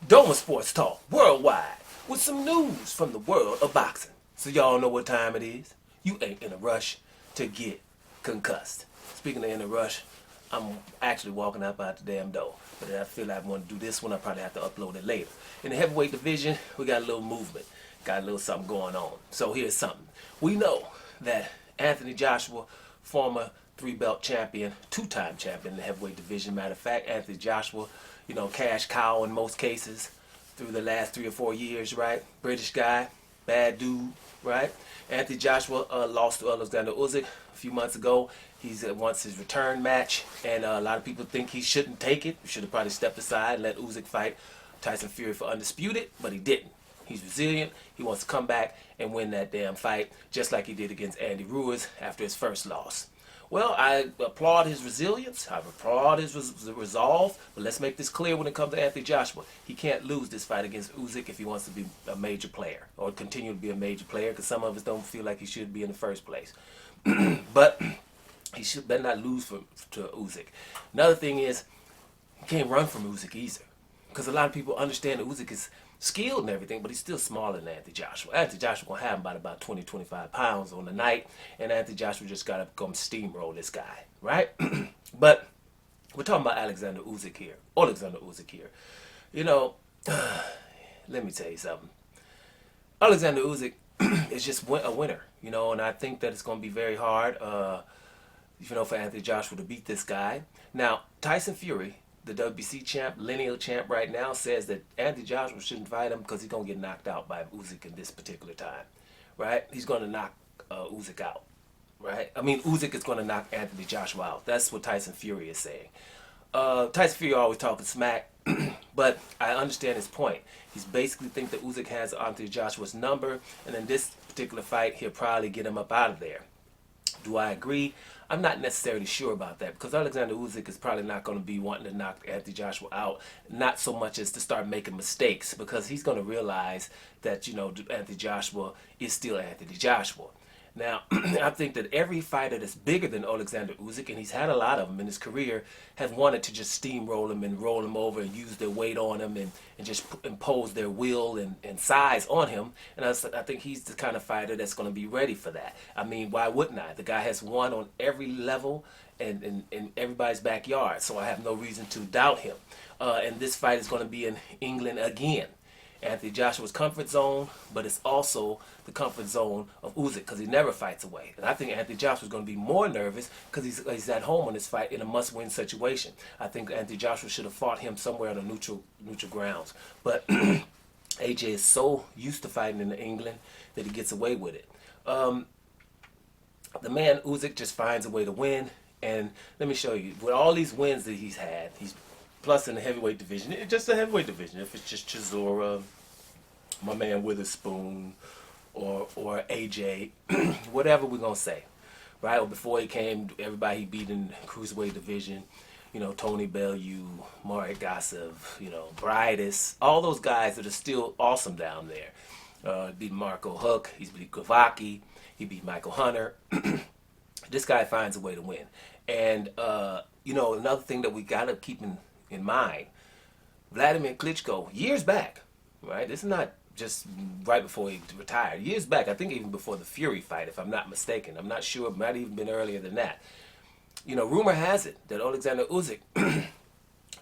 Doma Sports Talk worldwide with some news from the world of boxing. So y'all know what time it is. You ain't in a rush to get concussed. Speaking of in a rush, I'm actually walking out the damn door. But I feel like I want to do this one. I probably have to upload it later. In the heavyweight division, we got a little movement. Got a little something going on. So here's something. We know that Anthony Joshua, former three-belt champion, two-time champion in the heavyweight division. Matter of fact, Anthony Joshua, cash cow in most cases through the last 3 or 4 years, right? British guy, bad dude, right? Anthony Joshua lost to Oleksandr Usyk a few months ago. He's wants his return match, and a lot of people think he shouldn't take it. He should have probably stepped aside and let Usyk fight Tyson Fury for undisputed, but he didn't. He's resilient. He wants to come back and win that damn fight, just like he did against Andy Ruiz after his first loss. Well, I applaud his resilience. I applaud his resolve. But let's make this clear when it comes to Anthony Joshua. He can't lose this fight against Usyk if he wants to be a major player or continue to be a major player, because some of us don't feel like he should be in the first place. But he better not lose to Usyk. Another thing is, he can't run from Usyk either, because a lot of people understand that Usyk is skilled and everything, but he's still smaller than Anthony Joshua. Anthony Joshua gonna have him about 20, 25 pounds on the night, and Anthony Joshua just gotta come steamroll this guy, right? But we're talking about Oleksandr Usyk here. Oleksandr Usyk here. Let me tell you something. Oleksandr Usyk is just a winner, and I think that it's gonna be very hard, for Anthony Joshua to beat this guy. Now, Tyson Fury, the WBC champ, lineal champ right now, says that Anthony Joshua shouldn't fight him because he's going to get knocked out by Usyk in this particular time, right? He's going to knock Usyk out, right? I mean, Usyk is going to knock Anthony Joshua out. That's what Tyson Fury is saying. Tyson Fury always talking smack, but I understand his point. He's basically think that Usyk has Anthony Joshua's number, and in this particular fight, he'll probably get him up out of there. Do I agree? I'm not necessarily sure about that, because Oleksandr Usyk is probably not going to be wanting to knock Anthony Joshua out, not so much as to start making mistakes, because he's going to realize that, Anthony Joshua is still Anthony Joshua. Now, I think that every fighter that's bigger than Oleksandr Usyk, and he's had a lot of them in his career, have wanted to just steamroll him and roll him over and use their weight on him and just impose their will and size on him. And I think he's the kind of fighter that's going to be ready for that. I mean, why wouldn't I? The guy has won on every level and in everybody's backyard, so I have no reason to doubt him. And this fight is going to be in England again. Anthony Joshua's comfort zone, but it's also the comfort zone of Usyk, because he never fights away. And I think Anthony Joshua's going to be more nervous because he's at home on this fight in a must-win situation. I think Anthony Joshua should have fought him somewhere on a neutral grounds. But AJ is so used to fighting in England that he gets away with it. The man Usyk just finds a way to win. And let me show you, with all these wins that he's had, he's plus in the heavyweight division, it's just the heavyweight division. If it's just Chisora, my man Witherspoon, or AJ, whatever we're gonna say, right? Or before he came, everybody he beat in the cruiserweight division, Tony Bellew, Marek Gossev, Bridas, all those guys that are still awesome down there. Beat Marco Huck, he's beat Kavaki, he beat Michael Hunter. This guy finds a way to win. And another thing that we gotta keep in mind, Vladimir Klitschko, years back, right? This is not just right before he retired. Years back, I think even before the Fury fight, if I'm not mistaken. I'm not sure, it might have even been earlier than that. Rumor has it that Oleksandr Usyk,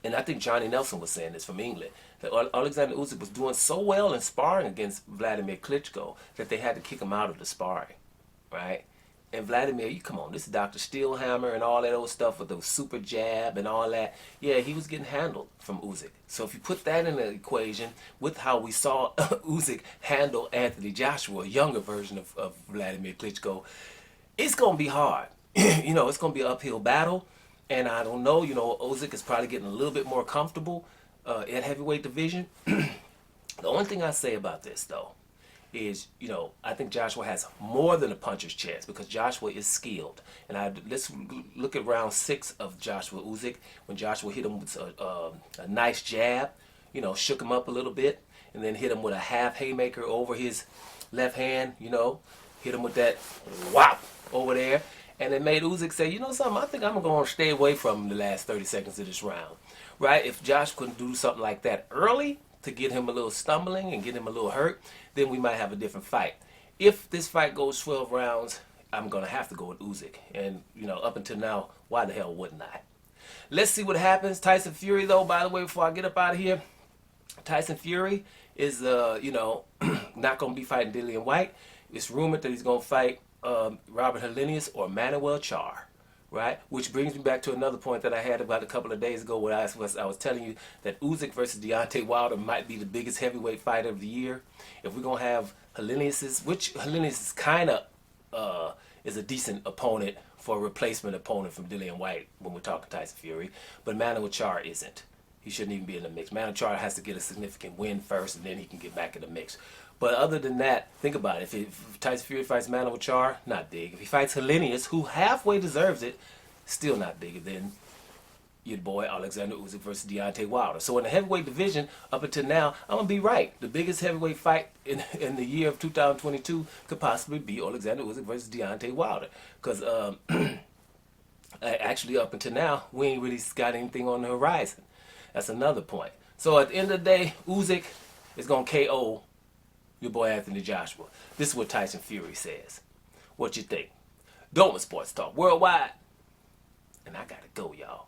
and I think Johnny Nelson was saying this from England, that Oleksandr Usyk was doing so well in sparring against Vladimir Klitschko that they had to kick him out of the sparring, right? And Vladimir, come on, this is Dr. Steelhammer and all that old stuff with the super jab and all that. Yeah, he was getting handled from Usyk. So if you put that in the equation with how we saw Usyk handle Anthony Joshua, a younger version of Vladimir Klitschko, it's going to be hard. It's going to be an uphill battle. And I don't know, Usyk is probably getting a little bit more comfortable at heavyweight division. The only thing I say about this, though, is, I think Joshua has more than a puncher's chance, because Joshua is skilled. And let's look at round 6 of Joshua Usyk, when Joshua hit him with a nice jab, shook him up a little bit, and then hit him with a half haymaker over his left hand, hit him with that whop over there. And it made Usyk say, something, I think I'm going to stay away from him the last 30 seconds of this round, right? If Josh couldn't do something like that early, to get him a little stumbling and get him a little hurt, then we might have a different fight. If this fight goes 12 rounds, I'm going to have to go with Usyk. And, you know, up until now, why the hell wouldn't I? Let's see what happens. Tyson Fury, though, by the way, before I get up out of here, Tyson Fury is, you know, not going to be fighting Dillian White. It's rumored that he's going to fight Robert Helenius or Manuel Charr, right? Which brings me back to another point that I had about a couple of days ago where I was telling you that Usyk versus Deontay Wilder might be the biggest heavyweight fight of the year. If we're going to have Helenius, which Helenius is kind of is a decent opponent for a replacement opponent from Dillian White when we're talking Tyson Fury, but Manuel Charr isn't. He shouldn't even be in the mix. Manuel Charr has to get a significant win first, and then he can get back in the mix. But other than that, think about it. If Tyson Fury fights Manuel Charr, not big. If he fights Helenius, who halfway deserves it, still not bigger than your boy Oleksandr Usyk versus Deontay Wilder. So in the heavyweight division, up until now, I'm going to be right. The biggest heavyweight fight in the year of 2022 could possibly be Oleksandr Usyk versus Deontay Wilder. Because actually up until now, we ain't really got anything on the horizon. That's another point. So at the end of the day, Usyk is going to KO your boy Anthony Joshua. This is what Tyson Fury says. What you think? Doma Sports Talk Worldwide. And I got to go, y'all.